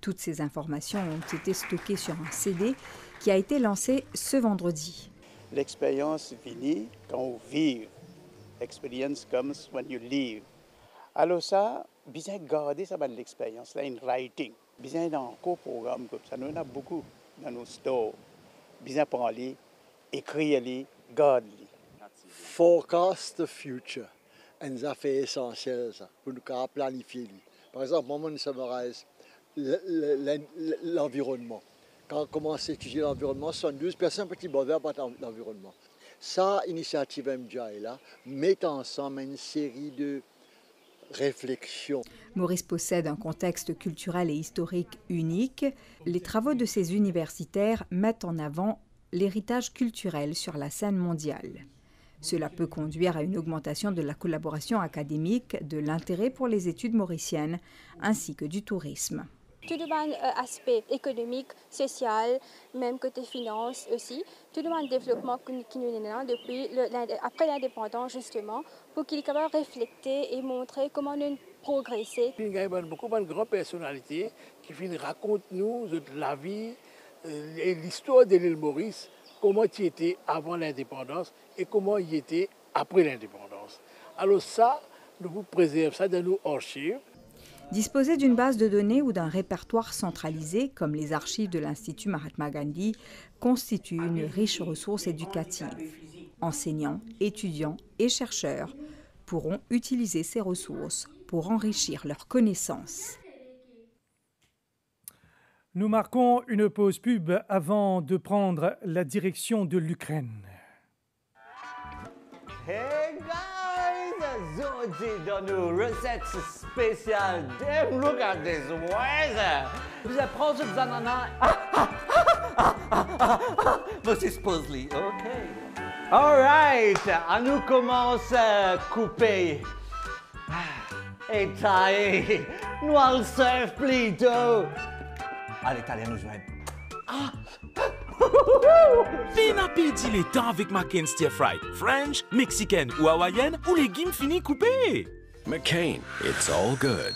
Toutes ces informations ont été stockées sur un CD qui a été lancé ce vendredi. L'expérience finit quand on vit. Experience comes when you live. Alors ça, bien garder ça dans l'expérience, là, in writing. Bien dans un programme comme ça, nous en avons beaucoup dans nos stores. Bien prendre-les, écrire-les, garder-les. Forecast the future. Et ça fait essentiel ça, pour nous planifier. Par exemple, moi, je summarise l'environnement. Quand on commence à étudier l'environnement, 72 personnes petit bonheur par l'environnement. Ça, initiative MJA est là, met ensemble une série de réflexions. Maurice possède un contexte culturel et historique unique. Les travaux de ces universitaires mettent en avant l'héritage culturel sur la scène mondiale. Cela peut conduire à une augmentation de la collaboration académique, de l'intérêt pour les études mauriciennes, ainsi que du tourisme. Tout le aspect économique, social, même côté finance aussi, tout le développement qui nous est là depuis après l'indépendance justement, pour qu'il est capable de réfléchir et montrer comment nous progresser. Il y a beaucoup de grandes personnalités qui racontent nous la vie et l'histoire de l'île Maurice, comment il était avant l'indépendance et comment il était après l'indépendance. Alors ça, nous vous préservons ça dans nos archives. Disposer d'une base de données ou d'un répertoire centralisé, comme les archives de l'Institut Mahatma Gandhi, constitue une riche ressource éducative. Enseignants, étudiants et chercheurs pourront utiliser ces ressources pour enrichir leurs connaissances. Nous marquons une pause pub avant de prendre la direction de l'Ukraine. Hey guys, Zoji dans nos recettes spéciales. Damn, look at this weather. Vous apprendre des ananas. Monsieur Sposley, ok. All right, on nous commence à couper. Et tailler. Nous allons surf plutôt. À l'italien, nous jouons. Fin appétit les temps avec McCain Stir Fry. French, mexicaine ou hawaïenne ou légumes finis coupés. McCain, it's all good.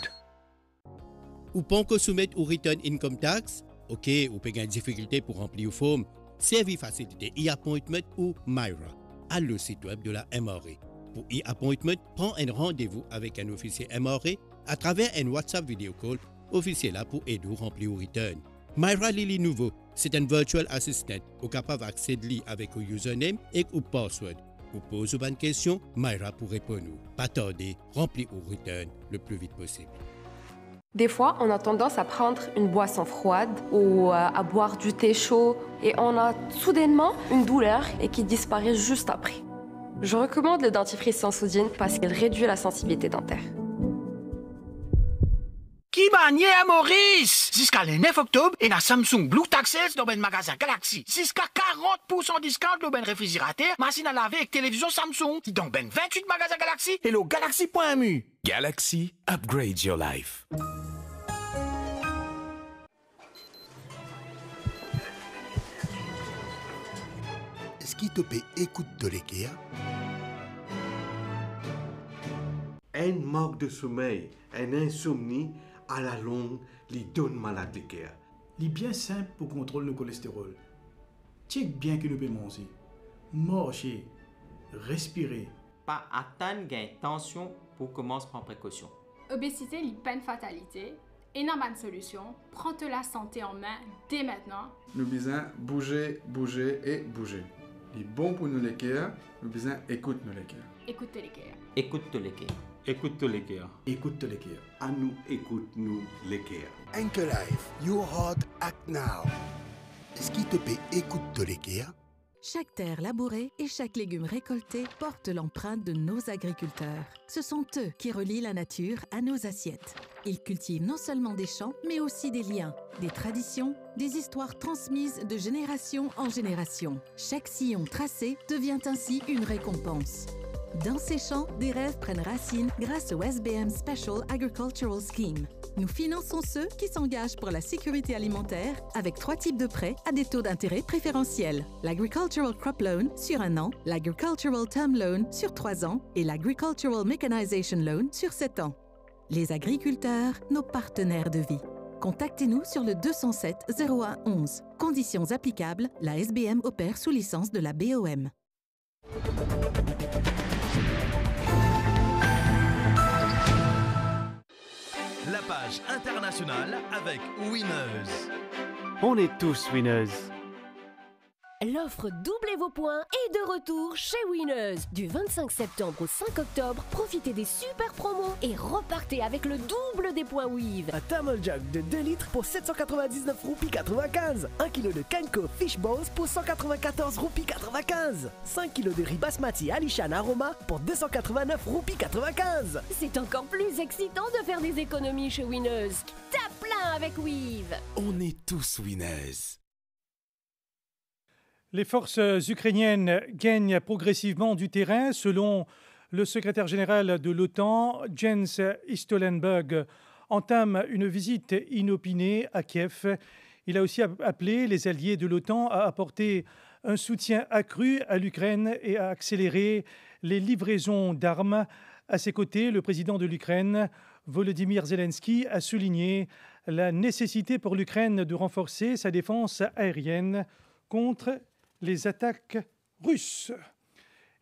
Ou pas encore soumettre au return income tax? Ok, ou pas une difficulté pour remplir le forme. Service facilité e-appointment ou Myra, à le site web de la MRA. Pour e-appointment, prends un rendez-vous avec un officier MRA à travers un WhatsApp video call. Officier là pour aider à remplir au return. Myra Lily Nouveau, c'est un virtual assistant au capable d'accéder avec un username et un password. Vous posez une question, Myra pour répondre. Pas tarder, remplir au return le plus vite possible. Des fois, on a tendance à prendre une boisson froide ou à boire du thé chaud et on a soudainement une douleur et qui disparaît juste après. Je recommande le dentifrice Sensodyne parce qu'il réduit la sensibilité dentaire. Qui manier à Maurice! Jusqu'à le 9 octobre, et na Samsung Blue Taxes dans ben magasin Galaxy. Jusqu'à 40% discount dans ben réfrigérateur, machine à laver avec télévision Samsung. Dans ben 28 magasins Galaxy et le Galaxy.mu. Galaxy, upgrade your life. Est-ce qu'il te peut écoute de l'IKEA? Un manque de sommeil, un insomnie, à la longue, les donne malade l'IKEA. Il est bien simple pour contrôler le cholestérol. Check bien que nous pouvons manger, marcher, respirer. Pas attendre gain tension pour commencer prendre précaution. Obésité n'est pas une fatalité. Et non, pas de solution. Prends-toi la santé en main dès maintenant. Nous besoin bouger, bouger et bouger. Il est bon pour nous l'IKEA, nous besoin écoute nous l'IKEA. Écoute l'IKEA. Écoute l'IKEA. Écoute l'IKEA. Écoute l'IKEA. À nous, écoute-nous l'IKEA. Anchor Life, your heart act now. Est-ce qu'il te peut écoute de l'IKEA? Chaque terre labourée et chaque légume récolté porte l'empreinte de nos agriculteurs. Ce sont eux qui relient la nature à nos assiettes. Ils cultivent non seulement des champs, mais aussi des liens, des traditions, des histoires transmises de génération en génération. Chaque sillon tracé devient ainsi une récompense. Dans ces champs, des rêves prennent racine grâce au SBM Special Agricultural Scheme. Nous finançons ceux qui s'engagent pour la sécurité alimentaire avec 3 types de prêts à des taux d'intérêt préférentiels. L'Agricultural Crop Loan sur 1 an, l'Agricultural Term Loan sur 3 ans et l'Agricultural Mechanization Loan sur 7 ans. Les agriculteurs, nos partenaires de vie. Contactez-nous sur le 207 01 11. Conditions applicables, la SBM opère sous licence de la BOM. La page internationale avec Winners. On est tous winners. L'offre Doublez vos points est de retour chez Winners. Du 25 septembre au 5 octobre, profitez des super promos et repartez avec le double des points Weave. Un Thermal Jug de 2 litres pour 799 roupies 95. 1 kg de Kenko Fish Balls pour 194 roupies 95. 5 kg de riz basmati Alishan Aroma pour 289 roupies 95. C'est encore plus excitant de faire des économies chez Winners. Tape plein avec Weave. On est tous winners. Les forces ukrainiennes gagnent progressivement du terrain. Selon le secrétaire général de l'OTAN, Jens Stoltenberg, entame une visite inopinée à Kiev. Il a aussi appelé les alliés de l'OTAN à apporter un soutien accru à l'Ukraine et à accélérer les livraisons d'armes. À ses côtés, le président de l'Ukraine, Volodymyr Zelensky, a souligné la nécessité pour l'Ukraine de renforcer sa défense aérienne contre les attaques russes.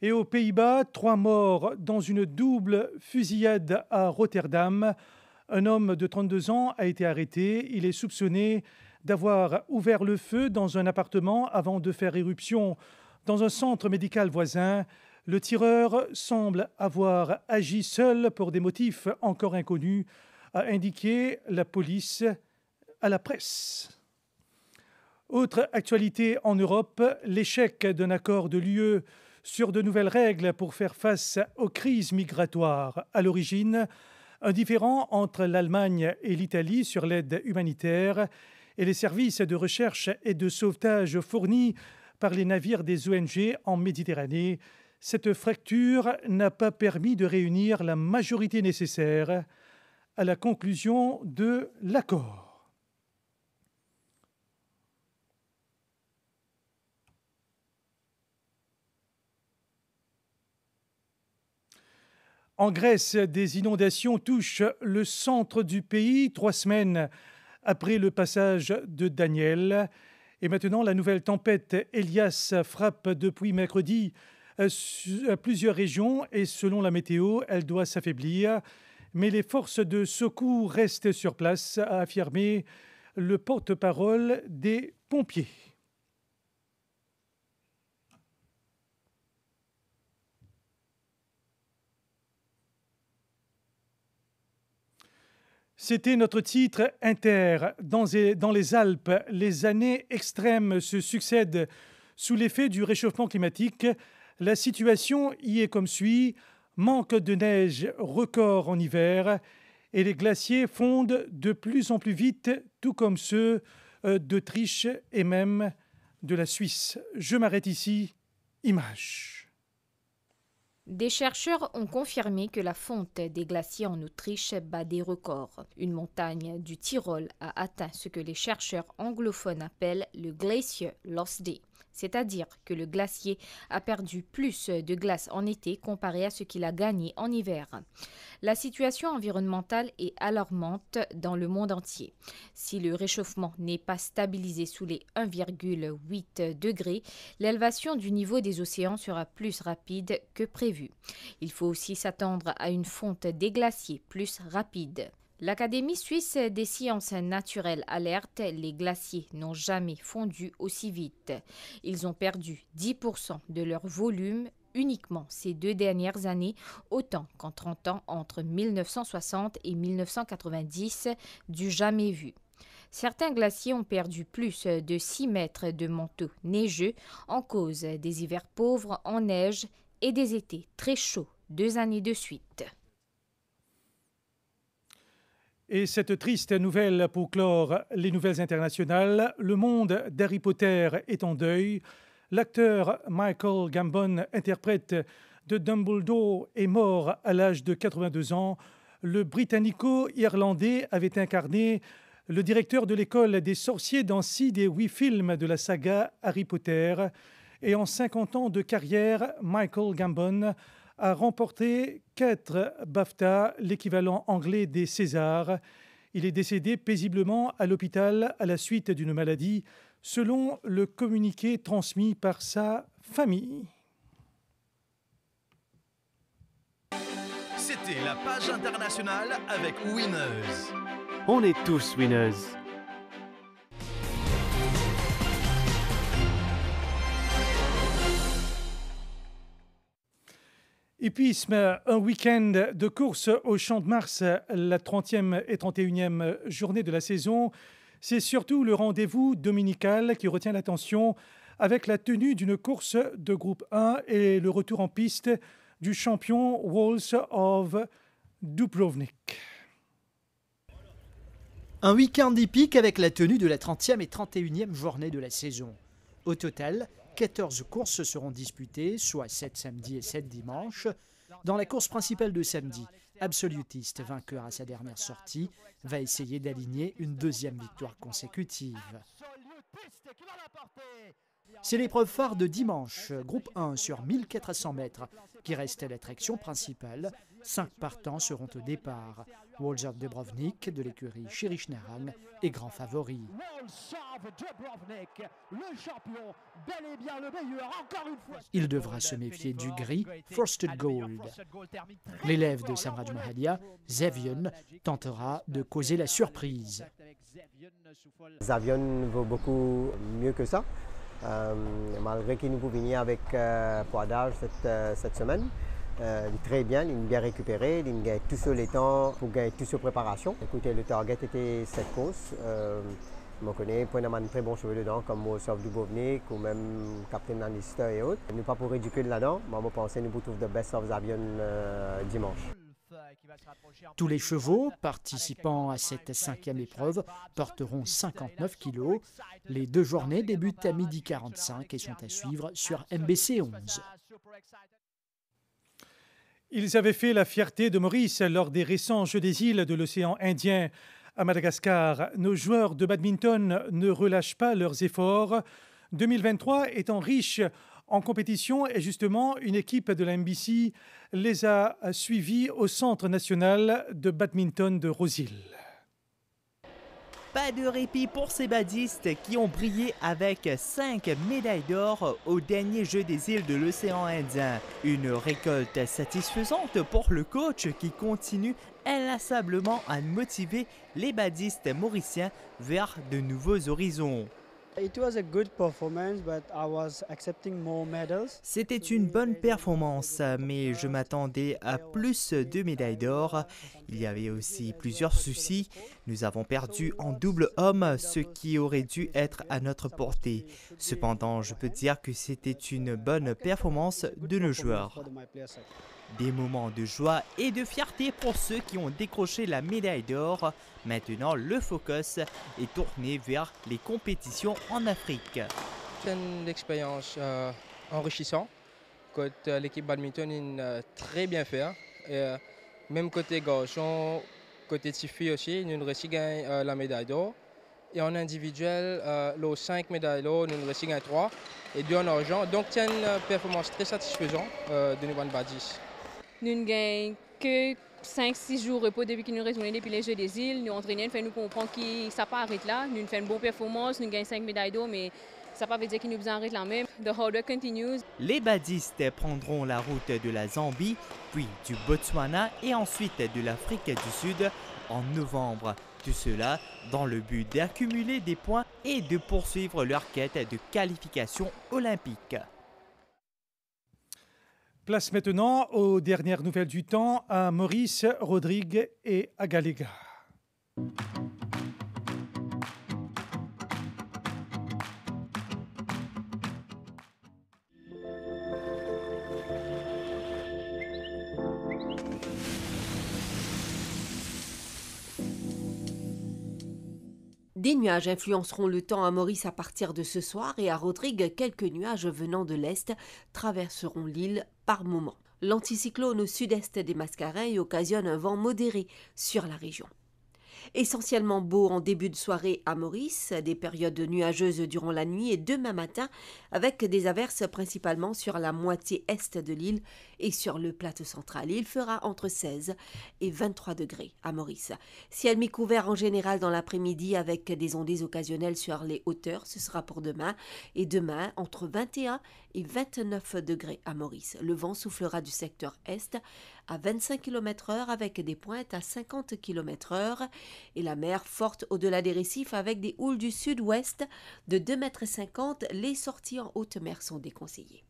Et aux Pays-Bas, 3 morts dans une double fusillade à Rotterdam. Un homme de 32 ans a été arrêté. Il est soupçonné d'avoir ouvert le feu dans un appartement avant de faire éruption dans un centre médical voisin. Le tireur semble avoir agi seul pour des motifs encore inconnus, a indiqué la police à la presse. Autre actualité en Europe, l'échec d'un accord de l'UE sur de nouvelles règles pour faire face aux crises migratoires. À l'origine, un différend entre l'Allemagne et l'Italie sur l'aide humanitaire et les services de recherche et de sauvetage fournis par les navires des ONG en Méditerranée. Cette fracture n'a pas permis de réunir la majorité nécessaire à la conclusion de l'accord. En Grèce, des inondations touchent le centre du pays 3 semaines après le passage de Daniel. Et maintenant, la nouvelle tempête Elias frappe depuis mercredi plusieurs régions et selon la météo, elle doit s'affaiblir. Mais les forces de secours restent sur place, a affirmé le porte-parole des pompiers. C'était notre titre Inter. Dans les Alpes, les années extrêmes se succèdent sous l'effet du réchauffement climatique. La situation y est comme suit. Manque de neige record en hiver et les glaciers fondent de plus en plus vite, tout comme ceux d'Autriche et même de la Suisse. Je m'arrête ici. Images. Des chercheurs ont confirmé que la fonte des glaciers en Autriche bat des records. Une montagne du Tyrol a atteint ce que les chercheurs anglophones appellent le Glacier Lost Day, c'est-à-dire que le glacier a perdu plus de glace en été comparé à ce qu'il a gagné en hiver. La situation environnementale est alarmante dans le monde entier. Si le réchauffement n'est pas stabilisé sous les 1,8 degrés, l'élévation du niveau des océans sera plus rapide que prévu. Il faut aussi s'attendre à une fonte des glaciers plus rapide. L'Académie suisse des sciences naturelles alerte, les glaciers n'ont jamais fondu aussi vite. Ils ont perdu 10% de leur volume uniquement ces 2 dernières années, autant qu'en 30 ans entre 1960 et 1990, du jamais vu. Certains glaciers ont perdu plus de 6 mètres de manteau neigeux en cause des hivers pauvres en neige et des étés très chauds 2 années de suite. Et cette triste nouvelle pour clore les nouvelles internationales, le monde d'Harry Potter est en deuil. L'acteur Michael Gambon, interprète de Dumbledore, est mort à l'âge de 82 ans. Le Britannico-Irlandais avait incarné le directeur de l'école des sorciers dans 6 des 8 films de la saga Harry Potter. Et en 50 ans de carrière, Michael Gambon a remporté 4 BAFTA, l'équivalent anglais des Césars. Il est décédé paisiblement à l'hôpital à la suite d'une maladie, selon le communiqué transmis par sa famille. C'était la page internationale avec Winners. On est tous winners. Hippisme, un week-end de course au Champ de Mars, la 30e et 31e journée de la saison. C'est surtout le rendez-vous dominical qui retient l'attention avec la tenue d'une course de groupe 1 et le retour en piste du champion Walls of Dubrovnik. Un week-end épique avec la tenue de la 30e et 31e journée de la saison. Au total, 14 courses seront disputées, soit 7 samedis et 7 dimanches. Dans la course principale de samedi, Absolutist, vainqueur à sa dernière sortie, va essayer d'aligner une 2e victoire consécutive. C'est l'épreuve phare de dimanche, groupe 1 sur 1400 mètres, qui reste l'attraction principale. 5 partants seront au départ. Walls of Dubrovnik de l'écurie Shirishnaran est grand favori. Il devra se méfier du gris Frosted Gold. L'élève de Samraj Mahalia, Xavion, tentera de causer la surprise. Xavion vaut beaucoup mieux que ça. Malgré qu'il nous peut venir avec poids d'âge cette semaine. Il est très bien, il est bien récupéré, il gagne tout sur les temps pour gagner tout sur préparation. Écoutez, le target était cette course. On connaît un très bon cheveu dedans, comme Walls of Dubrovnik ou même Captain Lannister et autres. Nous ne pas pour ridicule là-dedans, mais on pense que nous trouvons le best of Xavion dimanche. Tous les chevaux participant à cette 5e épreuve porteront 59 kilos. Les 2 journées débutent à 12h45 et sont à suivre sur MBC 11. Ils avaient fait la fierté de Maurice lors des récents Jeux des îles de l'océan Indien à Madagascar. Nos joueurs de badminton ne relâchent pas leurs efforts. 2023 étant riche en compétition et justement une équipe de la MBC les a suivis au Centre national de badminton de Rosehill. Pas de répit pour ces badistes qui ont brillé avec 5 médailles d'or au dernier Jeux des îles de l'océan Indien. Une récolte satisfaisante pour le coach qui continue inlassablement à motiver les badistes mauriciens vers de nouveaux horizons. C'était une bonne performance, mais je m'attendais à plus de médailles d'or. Il y avait aussi plusieurs soucis. Nous avons perdu en double homme, ce qui aurait dû être à notre portée. Cependant, je peux dire que c'était une bonne performance de nos joueurs. Des moments de joie et de fierté pour ceux qui ont décroché la médaille d'or. Maintenant, le focus est tourné vers les compétitions en Afrique. C'est une expérience enrichissante. Côté l'équipe badminton est très bien fait. Et, même côté garçon, côté filles aussi, nous avons réussi à gagner la médaille d'or. Et en individuel, les 5 médailles d'or, nous avons réussi à gagner 3 et 2 en argent. Donc c'est une performance très satisfaisante de nous badis. Nous n'avons gagné que 5-6 jours de repos depuis que nous sommes retournés depuis les Jeux des îles. Nous entraînons, nous comprendre que ça ne s'arrête là. Nous faisons une bonne performance, nous gagnons 5 médailles d'or, mais ça ne veut pas dire qu'il nous arrête là même. The hard work continues. Les badistes prendront la route de la Zambie, puis du Botswana et ensuite de l'Afrique du Sud en novembre. Tout cela dans le but d'accumuler des points et de poursuivre leur quête de qualification olympique. Place maintenant aux dernières nouvelles du temps à Maurice, Rodrigue et Agalega. Des nuages influenceront le temps à Maurice à partir de ce soir et à Rodrigue, quelques nuages venant de l'est traverseront l'île par moments. L'anticyclone au sud-est des Mascareilles occasionne un vent modéré sur la région. Essentiellement beau en début de soirée à Maurice, des périodes nuageuses durant la nuit et demain matin avec des averses principalement sur la moitié est de l'île et sur le plateau central. Il fera entre 16 et 23 degrés à Maurice. Ciel mi-couvert en général dans l'après-midi avec des ondées occasionnelles sur les hauteurs, ce sera pour demain. Et demain, entre 21 et 29 degrés à Maurice. Le vent soufflera du secteur est à 25 km/h avec des pointes à 50 km/h et la mer forte au-delà des récifs avec des houles du sud-ouest de 2,50 m. Les sorties en haute mer sont déconseillées.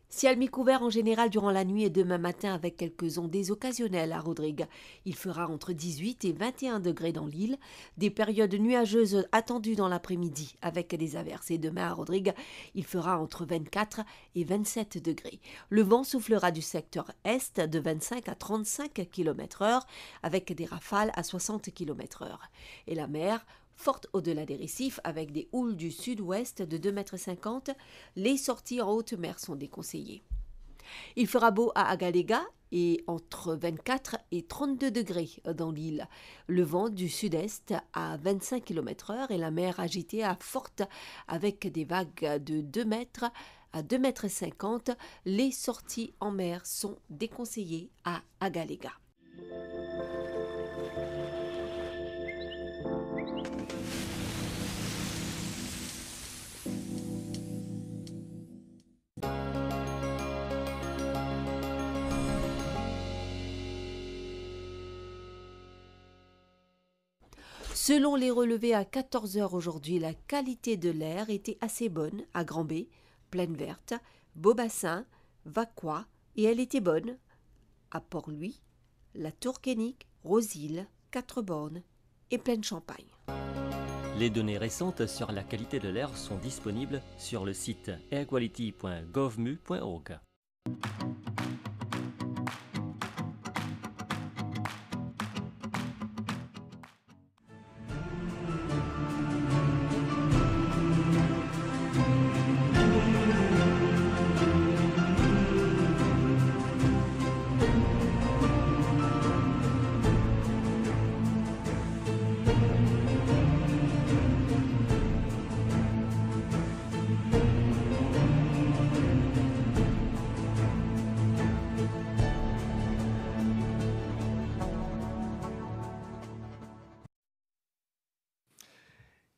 Ciel mi-couvert en général durant la nuit et demain matin avec quelques ondées occasionnelles à Rodrigue. Il fera entre 18 et 21 degrés dans l'île. Des périodes nuageuses attendues dans l'après-midi avec des averses. Et demain à Rodrigue, il fera entre 24 et 27 degrés. Le vent soufflera du secteur est de 25 à 35 km/h avec des rafales à 60 km/h. Et la mer forte au-delà des récifs avec des houles du sud-ouest de 2,50 m. Les sorties en haute mer sont déconseillées. Il fera beau à Agalega et entre 24 et 32 degrés dans l'île. Le vent du sud-est à 25 km/h et la mer agitée à forte avec des vagues de 2 mètres à 2,50 m. Les sorties en mer sont déconseillées à Agalega. Selon les relevés à 14 h aujourd'hui, la qualité de l'air était assez bonne à Grand-B, Plaine Verte, Beaubassin, Vacquois et elle était bonne à Port-Louis, la Tour-Kénic, Rosille, Quatre-Bornes et Plaine-Champagne. Les données récentes sur la qualité de l'air sont disponibles sur le site airquality.govmu.org.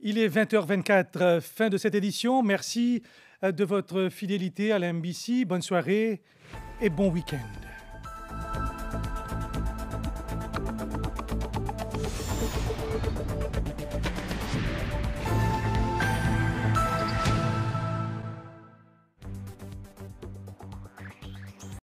Il est 20h24, fin de cette édition. Merci de votre fidélité à la MBC. Bonne soirée et bon week-end.